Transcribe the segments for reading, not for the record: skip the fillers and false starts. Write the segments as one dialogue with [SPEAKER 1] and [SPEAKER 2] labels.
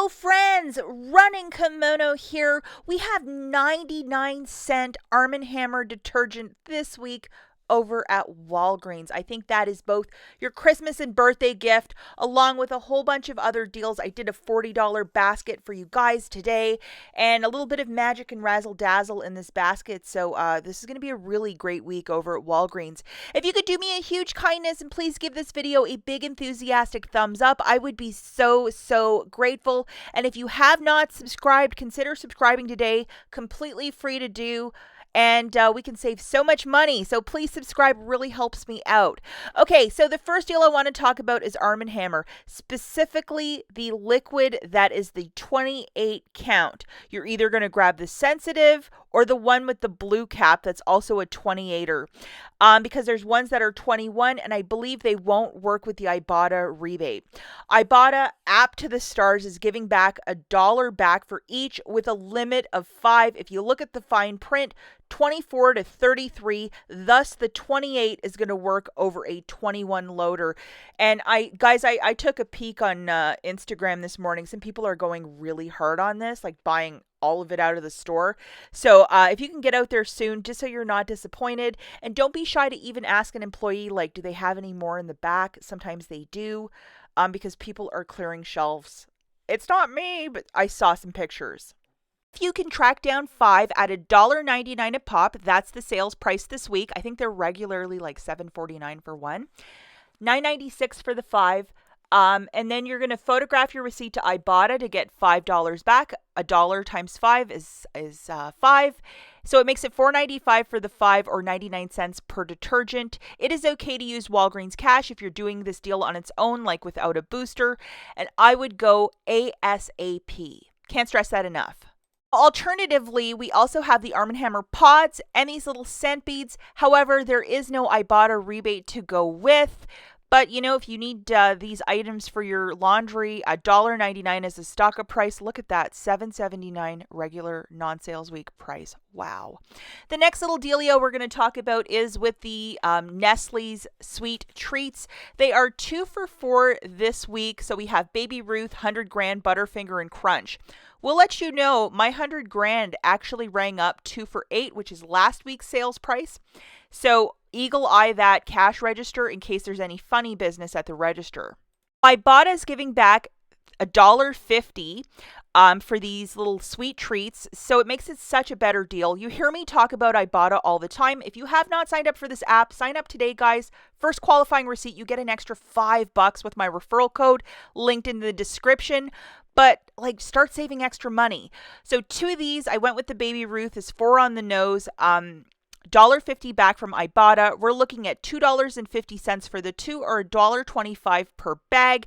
[SPEAKER 1] Oh, friends, running kimono here. We have 99-cent Arm& Hammer detergent this week over at Walgreens. I think that is both your Christmas and birthday gift, along with a whole bunch of other deals. I did a $40 basket for you guys today, and a little bit of magic and razzle dazzle in this basket. So this is going to be a really great week over at Walgreens. If you could do me a huge kindness and please give this video a big enthusiastic thumbs up, I would be so grateful. And if you have not subscribed, consider subscribing today. Completely free to do. And we can save so much money. So please subscribe, really helps me out. Okay, so the first deal I want to talk about is Arm & Hammer, specifically the liquid that is the 28 count. You're either going to grab the sensitive or the one with the blue cap that's also a 28er. Because there's ones that are 21, and I believe they won't work with the IBOTTA rebate. IBOTTA, app to the stars, is giving back $1 back for each with a limit of 5. If you look at the fine print, 24 to 33, thus the 28 is going to work over a 21 loader. And I took a peek on Instagram this morning. Some people are going really hard on this, like buying all of it out of the store. So if you can get out there soon, just so you're not disappointed, and don't be shy to even ask an employee, like, do they have any more in the back? Sometimes they do, because people are clearing shelves. It's not me, but I saw some pictures. If you can track down 5 at $1.99 a pop, that's the sales price this week. I think they're regularly like $7.49 for one, $9.96 for the 5. And then you're going to photograph your receipt to IBOTTA to get $5 back. $1 times 5 is 5. So it makes it $4.95 for the 5, or 99 cents per detergent. It is okay to use Walgreens cash if you're doing this deal on its own, like without a booster. And I would go ASAP. Can't stress that enough. Alternatively, we also have the Arm & Hammer pods and these little scent beads. However, there is no IBOTTA rebate to go with. But, you know, if you need these items for your laundry, $1.99 is the stock-up price. Look at that, $7.79 regular non-sales week price. Wow. The next little dealio we're going to talk about is with the Nestlé's Sweet Treats. They are 2 for $4 this week. So we have Baby Ruth, 100 grand, Butterfinger, and Crunch. We'll let you know my 100 grand actually rang up 2 for $8, which is last week's sales price. So eagle eye that cash register in case there's any funny business at the register. IBOTTA is giving back $1.50 for these little sweet treats, so it makes it such a better deal. You hear me talk about IBOTTA all the time. If you have not signed up for this app, sign up today, guys. First qualifying receipt, you get an extra $5 with my referral code linked in the description. But like, start saving extra money. So 2 of these, I went with the Baby Ruth, is 4 on the nose. $1.50 back from IBOTTA. We're looking at $2.50 for the 2, or $1.25 per bag.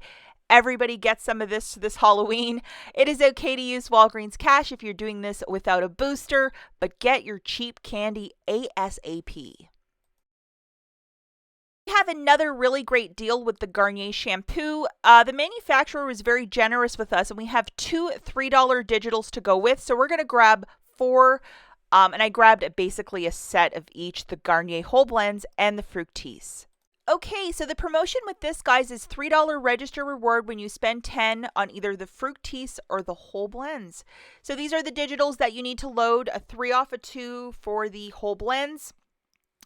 [SPEAKER 1] Everybody gets some of this Halloween. It is okay to use Walgreens cash if you're doing this without a booster, but get your cheap candy ASAP. We have another really great deal with the Garnier shampoo. The manufacturer was very generous with us, and we have 2 $3 digitals to go with. So we're going to grab 4. And I grabbed basically a set of each, the Garnier Whole Blends and the Fructis. Okay, so the promotion with this, guys, is $3 register reward when you spend 10 on either the Fructis or the Whole Blends. So these are the digitals that you need to load: a 3 off of 2 for the Whole Blends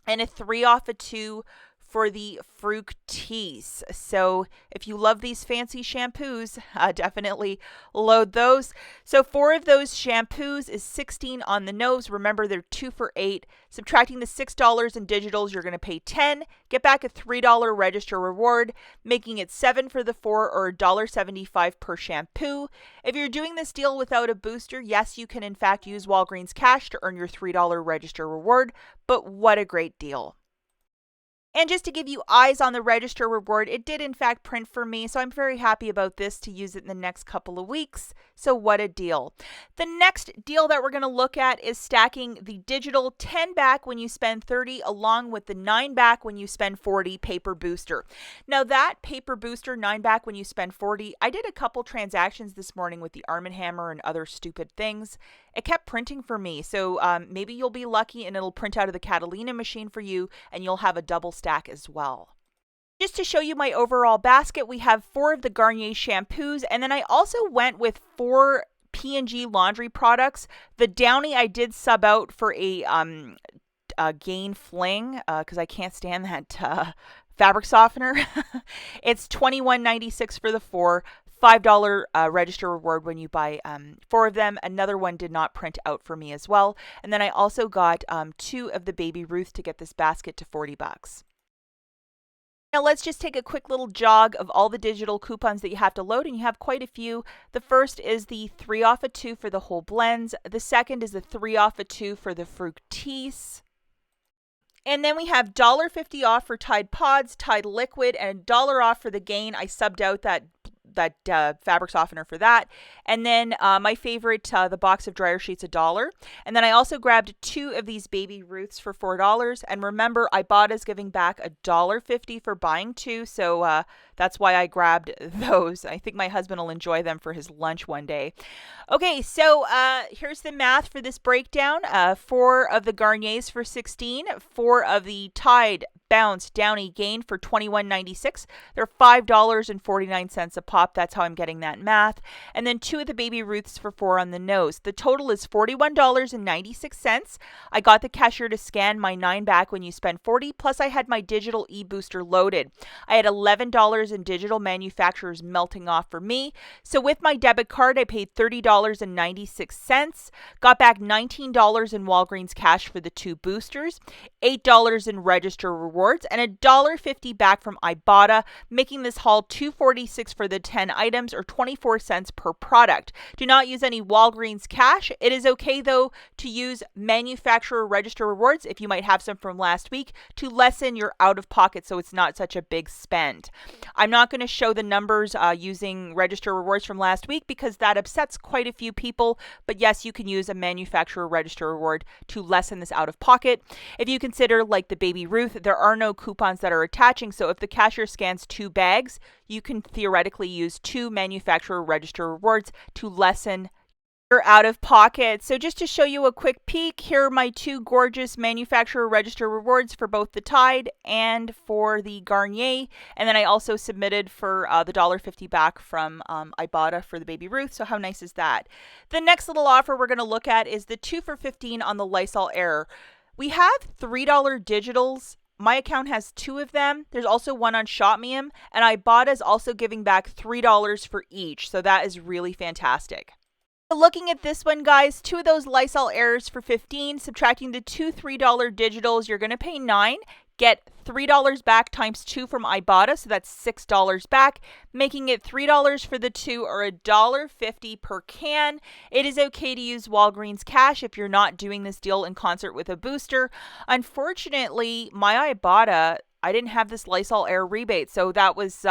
[SPEAKER 1] and a 3 off of 2 for the Fructis. So if you love these fancy shampoos, definitely load those. So 4 of those shampoos is $16 on the nose. Remember, they're 2 for $8. Subtracting the $6 in digitals, you're going to pay $10. Get back a $3 register reward, making it $7 for the 4, or $1.75 per shampoo. If you're doing this deal without a booster, yes, you can in fact use Walgreens cash to earn your $3 register reward. But what a great deal. And just to give you eyes on the register reward, it did in fact print for me, so I'm very happy about this to use it in the next couple of weeks. So what a deal. The next deal that we're going to look at is stacking the digital 10 back when you spend 30 along with the 9 back when you spend 40 paper booster. Now that paper booster 9 back when you spend 40, I did a couple transactions this morning with the Arm & Hammer and other stupid things. It kept printing for me, so maybe you'll be lucky and it'll print out of the Catalina machine for you, and you'll have a double stack as well. Just to show you my overall basket, we have 4 of the Garnier shampoos, and then I also went with 4 P&G laundry products. The Downy I did sub out for a Gain Fling because I can't stand that fabric softener. It's $21.96 for the 4. $5 register reward when you buy 4 of them. Another one did not print out for me as well. And then I also got 2 of the Baby Ruth to get this basket to $40. Now let's just take a quick little jog of all the digital coupons that you have to load, and you have quite a few. The first is the 3 off a 2 for the whole blends. The second is the 3 off a 2 for the Fructis. And then we have $1.50 off for Tide Pods, Tide Liquid, and $1 off for the Gain. I subbed out that fabric softener for that. And then my favorite, the box of dryer sheets, $1. And then I also grabbed 2 of these Baby Ruths for $4. And remember, IBOTTA is giving back $1.50 for buying 2. So that's why I grabbed those. I think my husband will enjoy them for his lunch one day. Okay, so here's the math for this breakdown. 4 of the Garniers for $16, 4 of the Tide, Bounce, Downy, Gain for $21.96. They're $5.49 a pop. That's how I'm getting that math. And then 2 of the Baby Ruths for $4 on the nose. The total is $41.96. I got the cashier to scan my 9 back when you spend $40, plus I had my digital e-booster loaded. I had $11 in digital manufacturers melting off for me. So with my debit card, I paid $30.96. Got back $19 in Walgreens cash for the 2 boosters, $8 in register rewards, and $1.50 back from IBOTTA, making this haul $2.46 for the 10 items, or 24 cents per product. Do not use any Walgreens cash. It is okay, though, to use manufacturer register rewards if you might have some from last week to lessen your out-of-pocket so it's not such a big spend. I'm not going to show the numbers using register rewards from last week because that upsets quite a few people, but yes, you can use a manufacturer register reward to lessen this out-of-pocket. If you consider, like the Baby Ruth, there are no coupons that are attaching, so if the cashier scans 2 bags, you can theoretically use 2 manufacturer register rewards to lessen your out of pocket. So just to show you a quick peek, here are my 2 gorgeous manufacturer register rewards for both the Tide and for the Garnier. And then I also submitted for the $1.50 back from IBOTTA for the Baby Ruth. So how nice is that? The next little offer we're going to look at is the 2 for $15 on the Lysol Air. We have $3 digitals. My account has 2 of them. There's also one on Shopmium, and IBOTTA is also giving back $3 for each. So that is really fantastic. Looking at this one, guys, 2 of those Lysol Airs for $15, subtracting the 2 $3 digitals, you're going to pay $9. Get $3 back times 2 from IBOTTA, so that's $6 back, making it $3 for the 2, or $1.50 per can. It is okay to use Walgreens cash if you're not doing this deal in concert with a booster. Unfortunately, my IBOTTA, I didn't have this Lysol Air rebate, so that was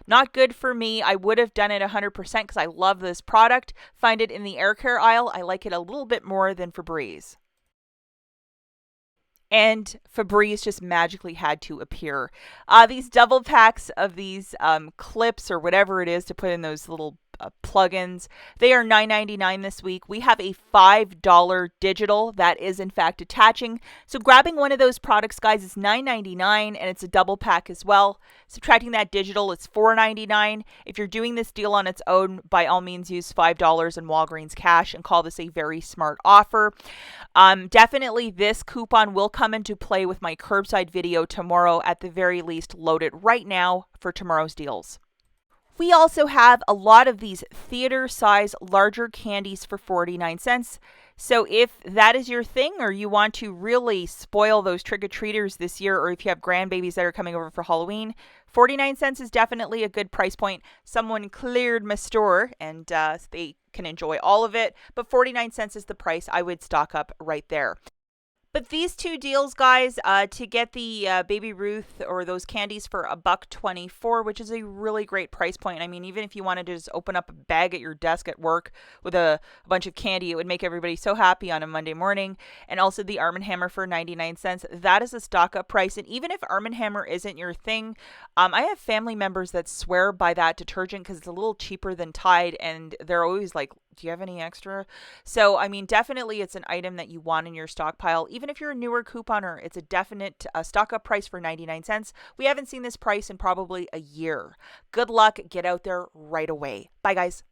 [SPEAKER 1] not good for me. I would have done it 100% because I love this product. Find it in the air care aisle. I like it a little bit more than Febreze. And Febreze just magically had to appear. These double packs of these clips or whatever it is to put in those little plugins, they are $9.99 this week. We have a $5 digital that is in fact attaching. So grabbing one of those products, guys, is $9.99, and it's a double pack as well. Subtracting that digital, it's $4.99. If you're doing this deal on its own, by all means use $5 in Walgreens cash and call this a very smart offer. Definitely this coupon will come into play with my curbside video tomorrow. At the very least, load it right now for tomorrow's deals. We also have a lot of these theater size larger candies for 49 cents. So if that is your thing, or you want to really spoil those trick-or-treaters this year, or if you have grandbabies that are coming over for Halloween, 49 cents is definitely a good price point. Someone cleared my store and they can enjoy all of it, but 49 cents is the price. I would stock up right there. But these 2 deals, guys, to get the Baby Ruth or those candies for $1.24, which is a really great price point. I mean, even if you wanted to just open up a bag at your desk at work with a bunch of candy, it would make everybody so happy on a Monday morning. And also the Arm & Hammer for 99 cents. That is a stock-up price. And even if Arm & Hammer isn't your thing, I have family members that swear by that detergent because it's a little cheaper than Tide, and they're always like Do you have any extra? So, I mean, definitely it's an item that you want in your stockpile. Even if you're a newer couponer, it's a definite stock up price for 99 cents. We haven't seen this price in probably a year. Good luck. Get out there right away. Bye, guys.